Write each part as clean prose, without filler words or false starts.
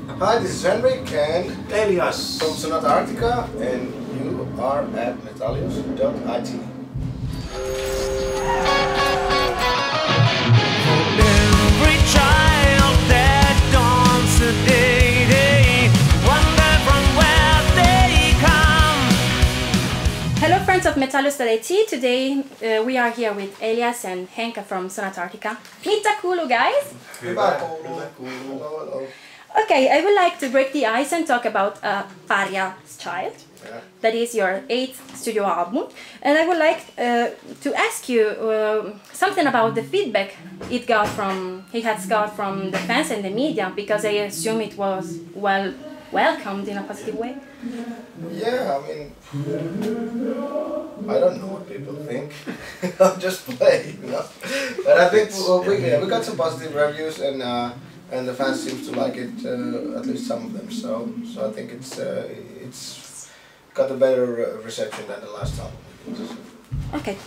Hi, this is Henrik and Elias from Sonata Arctica, and you are at Metallus.it. Every child that dawns a day, wonder from where they come. Hello friends of Metallus.it. Today we are here with Elias and Henkka from Sonata Arctica. Mitä kuuluu, guys? Hello. Okay, I would like to break the ice and talk about Pariah's Child. Yeah. That is your 8th studio album. And I would like to ask you something about the feedback it has got from the fans and the media, because I assume it was welcomed in a positive way. Yeah, I mean, I don't know what people think. I'm just playing, you know. But I think we got some positive reviews, and the fans seem to like it, at least some of them. So I think it's got a better reception than the last album. Okay,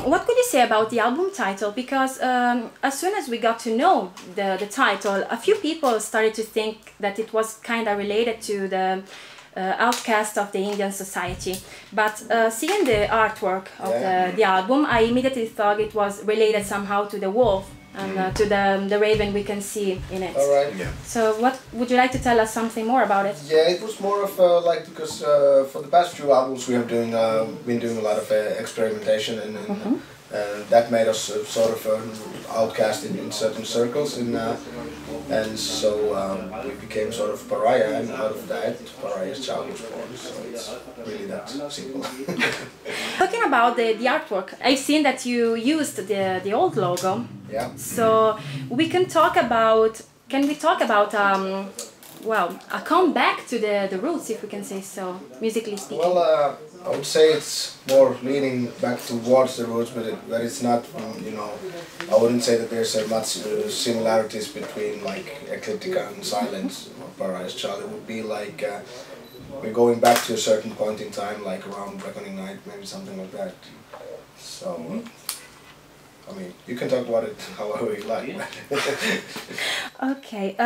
what could you say about the album title? Because as soon as we got to know the title, a few people started to think that it was kind of related to the outcast of the Indian society. But seeing the artwork of the album, I immediately thought it was related somehow to the wolf and to the raven we can see in it. All right. Yeah. So what would you like to tell us something more about it? Yeah, it was more of like, because for the past few albums we have been doing a lot of experimentation, and that made us sort of outcast in certain circles, and so we became sort of Pariah, and out of that Pariah's Child was born. So it's really that simple. Talking about the artwork, I've seen that you used the old logo. Yeah. So we can talk about. Can we talk about a comeback to the roots, if we can say so, musically speaking? Well, I would say it's more leaning back towards the roots, but it's not. You know, I wouldn't say that there's much similarities between like Ecliptica and Silence or Pariah's Child. It would be like we're going back to a certain point in time, like around Reckoning Night, maybe something like that. So. I mean, you can talk about it however you like. Okay.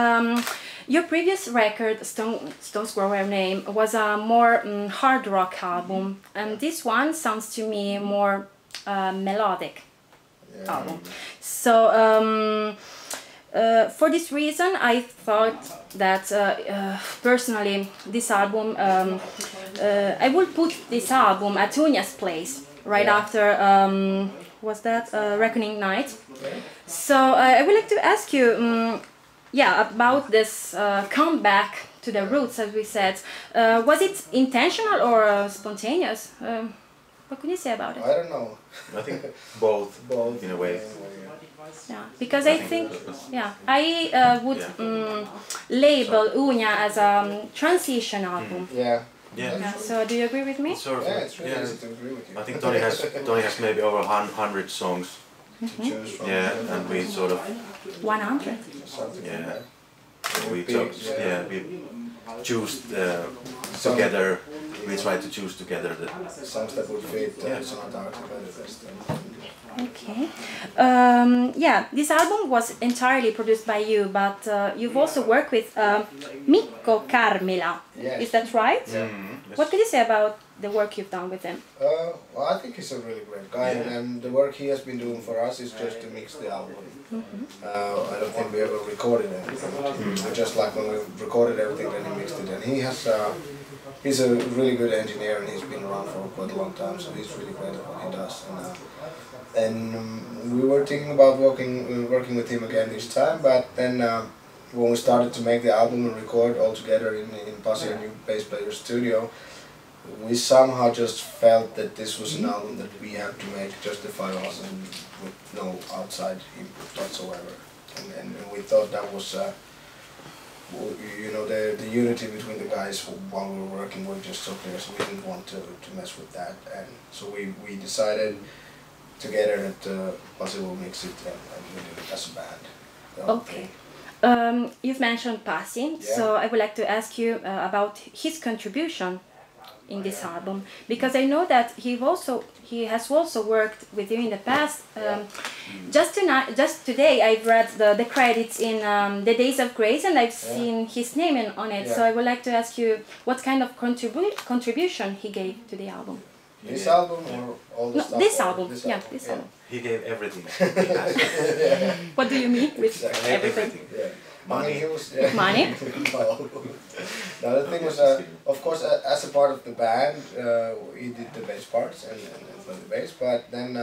Your previous record, Stone's Grower Name, was a more hard rock album, and this one sounds to me more melodic album. So for this reason, I thought that personally, this album, I will put this album at Unya's place right after. Was that Reckoning Night? So I would like to ask you, about this comeback to the roots, as we said. Was it intentional or spontaneous? What can you say about it? I don't know. I think both. Both in a way. Yeah, because I think I would label Unya as a transition album. Yeah. Yeah. So do you agree with me? Sort of, Yeah, it's really easy to agree with you. I think Tony has maybe over 100 songs. To choose from. Yeah, and we sort of 100. Something like yeah. that. We Big, we choose together. We try to choose together the Songs that would fit Sonata Arctica the best. Okay. This album was entirely produced by you, but you've also worked with Mikko Karmila. Yes. Is that right? Yeah. What could you say about the work you've done with him? Well, I think he's a really great guy, and the work he has been doing for us is just to mix the album. I don't think we ever recorded anything. Just like when we recorded everything, then he mixed it. And he's a really good engineer, and he's been around for quite a long time, so he's really great at what he does. And we were thinking about working with him again this time, but then when we started to make the album and record all together in Pariah, new bass player studio, we somehow just felt that this was an album that we had to make justify us, and with no outside input whatsoever. And we thought that was, the unity between the guys while we were working were just so clear, so we didn't want to mess with that. And so we decided together that Pasi will mix it and we do it as a band. Okay. You've mentioned Pasi, so I would like to ask you about his contribution in this album, because I know that he has also worked with you in the past. Just today I've read the credits in the Days of Grace, and I've seen his name on it. So I would like to ask you what kind of contribution he gave to the album. This album or all the stuff? This album. This album. He gave everything. What do you mean with Exactly. everything? Yeah. Money. I mean, he was, Money? No, the thing was, of course, as a part of the band, he did the bass parts and played the bass, but then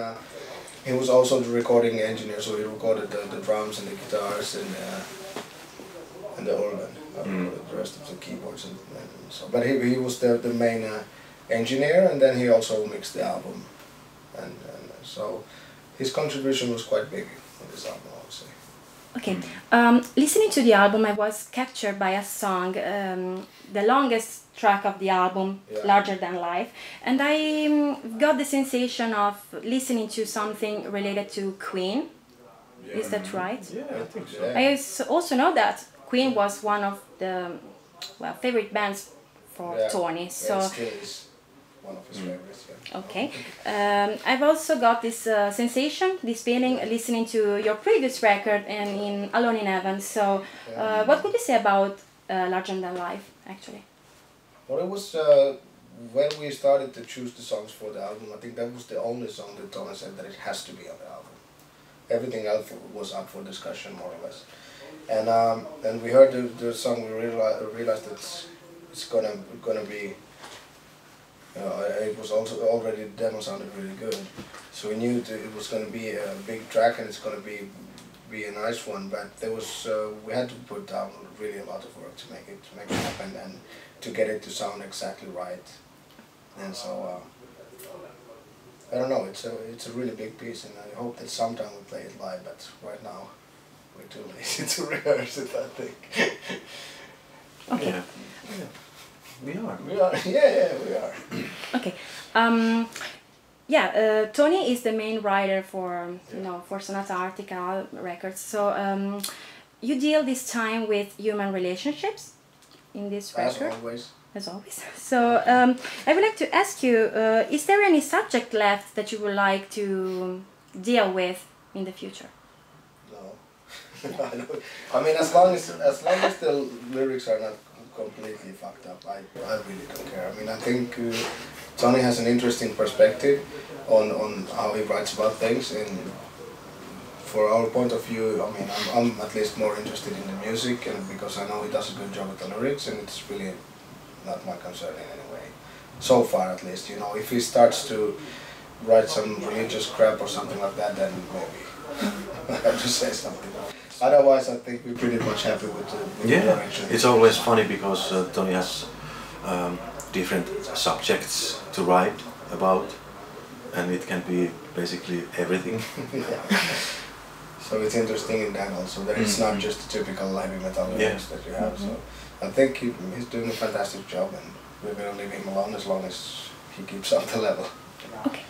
he was also the recording engineer, so he recorded the drums and the guitars and the organ, the rest of the keyboards and so. But he was the main engineer, and then he also mixed the album, and so his contribution was quite big on this album, I would say. Okay, listening to the album, I was captured by a song, the longest track of the album, Larger Than Life, and I got the sensation of listening to something related to Queen. Is that right? Yeah, I think so. I also know that Queen was one of the favorite bands for Tony. So. It still is one of his favorites. Yeah. Okay. I've also got this sensation, this feeling, listening to your previous record and in Alone in Heaven. So, what would you say about Larger Than Life, actually? Well, it was when we started to choose the songs for the album. I think that was the only song that Thomas said that it has to be on the album. Everything else was up for discussion, more or less. And then we heard the song. We realized that it's gonna be. It was also already the demo sounded really good, so we knew that it was going to be a big track and it's going to be a nice one. But there was we had to put down really a lot of work to make it happen and to get it to sound exactly right. And so I don't know. It's a really big piece, and I hope that sometime we play it live. But right now we're too lazy to rehearse it, I think. Okay. Yeah. We are. Yeah, we are. Okay. Tony is the main writer for for Sonata Arctica records. So you deal this time with human relationships in this record. As always. As always. So I would like to ask you: is there any subject left that you would like to deal with in the future? No. I mean, as long as the lyrics are not completely fucked up, I really don't care. I mean, I think Tony has an interesting perspective on how he writes about things, and for our point of view, I mean, I'm at least more interested in the music, and because I know he does a good job with the lyrics, and it's really not my concern in any way. So far, at least, if he starts to write some religious crap or something like that, then maybe I have to say something. Otherwise, I think we're pretty much happy with the direction. It's always funny because Tony has different subjects to write about, and it can be basically everything. So it's interesting in that also, that it's not just the typical heavy metal lyrics that you have. So I think he's doing a fantastic job, and we're going to leave him alone as long as he keeps up the level. Okay.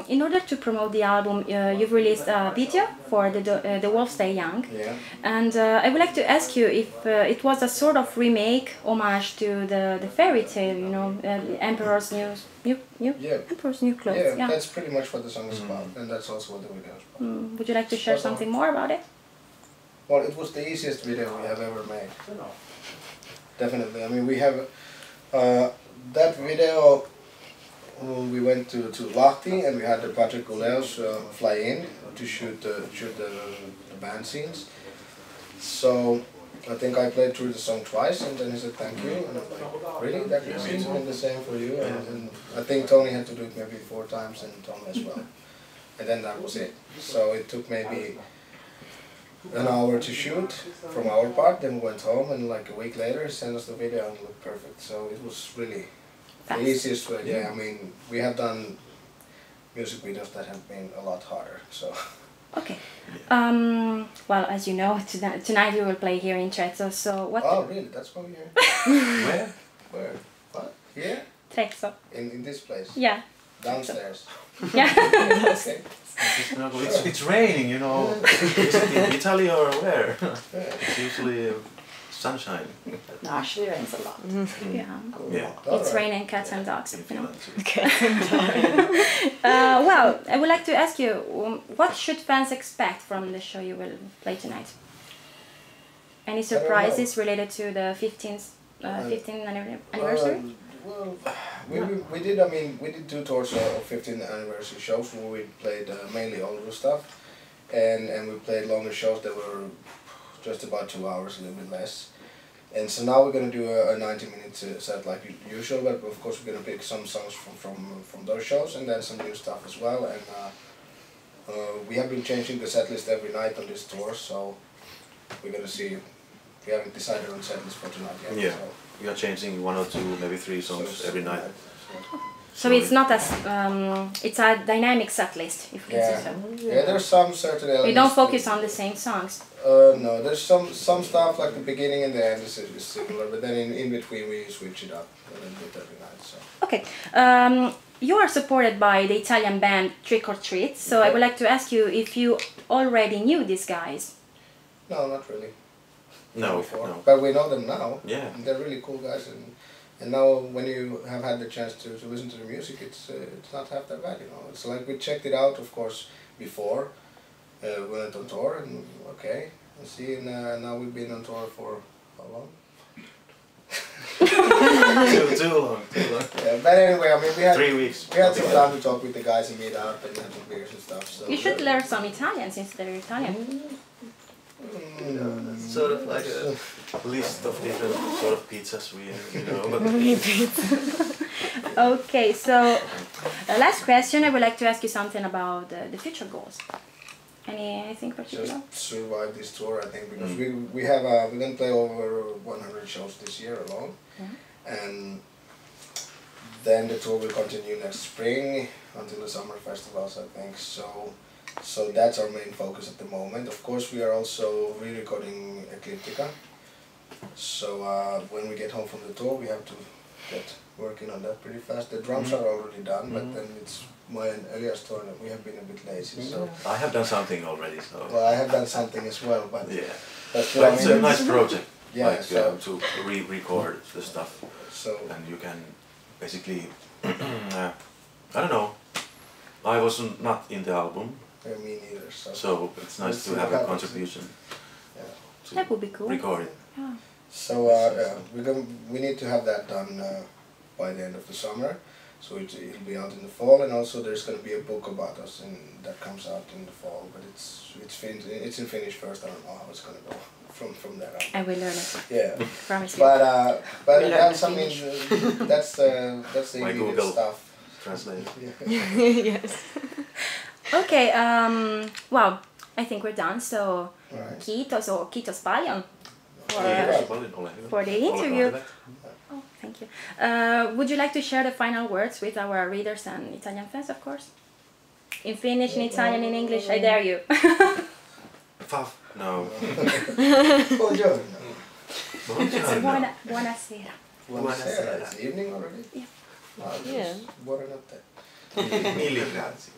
In order to promote the album, you've released a video for the Wolves Stay Young, and I would like to ask you if it was a sort of remake, homage to the fairy tale, Emperor's Emperor's New Clothes. Yeah, that's pretty much what the song is about, and that's also what the video is about. Would you like to share something more about it? Well, it was the easiest video we have ever made. Definitely. I mean, we have that video. We went to Lahti, and we had the Patrick Uleus fly in to shoot the band scenes. So I think I played through the song twice, and then he said thank you, and I'm like, really? That seems been the same for you? And I think Tony had to do it maybe 4 times, and Tom as well. And then that was it. So it took maybe an hour to shoot from our part, then we went home, and like a week later he sent us the video and it looked perfect. So it was really the easiest way. Yeah, I mean, we have done music videos that have been a lot harder, so. Okay. Well, as you know, tonight we will play here in Trezzo, so what... Oh, really? That's why we're here? Where? Where? What? Here? Trezzo. In this place? Yeah. Downstairs? Yeah. Okay. It's raining, Is it in Italy or where? It's usually sunshine. No, actually it rains a lot. Yeah. Yeah. It's Alright. raining cats and dogs, In you know. Finland too. Well, I would like to ask you, what should fans expect from the show you will play tonight? Any surprises related to the 15th anniversary? Well, we did. I mean, we did 2 tours of 15th anniversary shows where we played mainly older stuff, and we played longer shows that were just about 2 hours, a little bit less. And so now we're gonna do a 90-minute set like usual, but of course we're gonna pick some songs from those shows and then some new stuff as well. And we have been changing the set list every night on this tour, so we're gonna see. We haven't decided on set list for tonight yet. Yeah. So. We are changing 1 or 2, maybe 3 songs every night. So it's not as it's a dynamic set list, if you can say so. Yeah, there's some certain elements. We don't focus on the same songs. No, there's some stuff like the beginning and the end is similar, but then in between we switch it up a little bit every night. So. Okay. You are supported by the Italian band Trick or Treat, so I would like to ask you if you already knew these guys. No, not really. No, Before. no. But we know them now. Yeah. And they're really cool guys, and now when you have had the chance to listen to the music, it's not half that bad, you know. It's like we checked it out, of course, before we went on tour, and okay, let's see, and now we've been on tour for how long? too long. Yeah, but anyway, I mean, we had 3 weeks. We had some time to talk with the guys and meet up and have some beers and stuff. So You should learn some Italian since they're Italian. Sort of like a list of different sort of pizzas we know. But Okay, so last question, I would like to ask you something about the future goals. Anything particular? Just survive this tour, I think, because we're gonna play over 100 shows this year alone, and then the tour will continue next spring until the summer festivals, I think. So that's our main focus at the moment. Of course, we are also re-recording Ecliptica. So when we get home from the tour, we have to get working on that pretty fast. The drums are already done, but then it's my and Elias tour that we have been a bit lazy. So I have done something already, so well, I have done something as well, but yeah. but still, But I it's mean, a nice project. Yeah, like so- to re-record the stuff, So and you can basically I don't know. I was not in the album, me neither. so it's nice Let's to see have what a happens. contribution. Yeah. To That would be cool. record it. Yeah. So yeah, we need to have that done by the end of the summer. So it'll be out in the fall, and also there's going to be a book about us, and that comes out in the fall. But it's in Finnish first. I don't know how it's going to go from there on. I will learn it. Yeah, Promise you. but We learn that's I Finnish. mean that's the My immediate Google stuff. Translate. Yes. Okay, wow, I think we're done. So Right. kiitos paljon for the Olkaa interview. hyvä. Oh, thank you. Would you like to share the final words with our readers and Italian fans, of course? In Finnish, in Italian, in English, I dare you. Faf. No. Buongiorno. Buongiorno. Buonasera. Buonasera. It's evening already. Yeah. Ah, Yeah. Buonanotte. Mille grazie.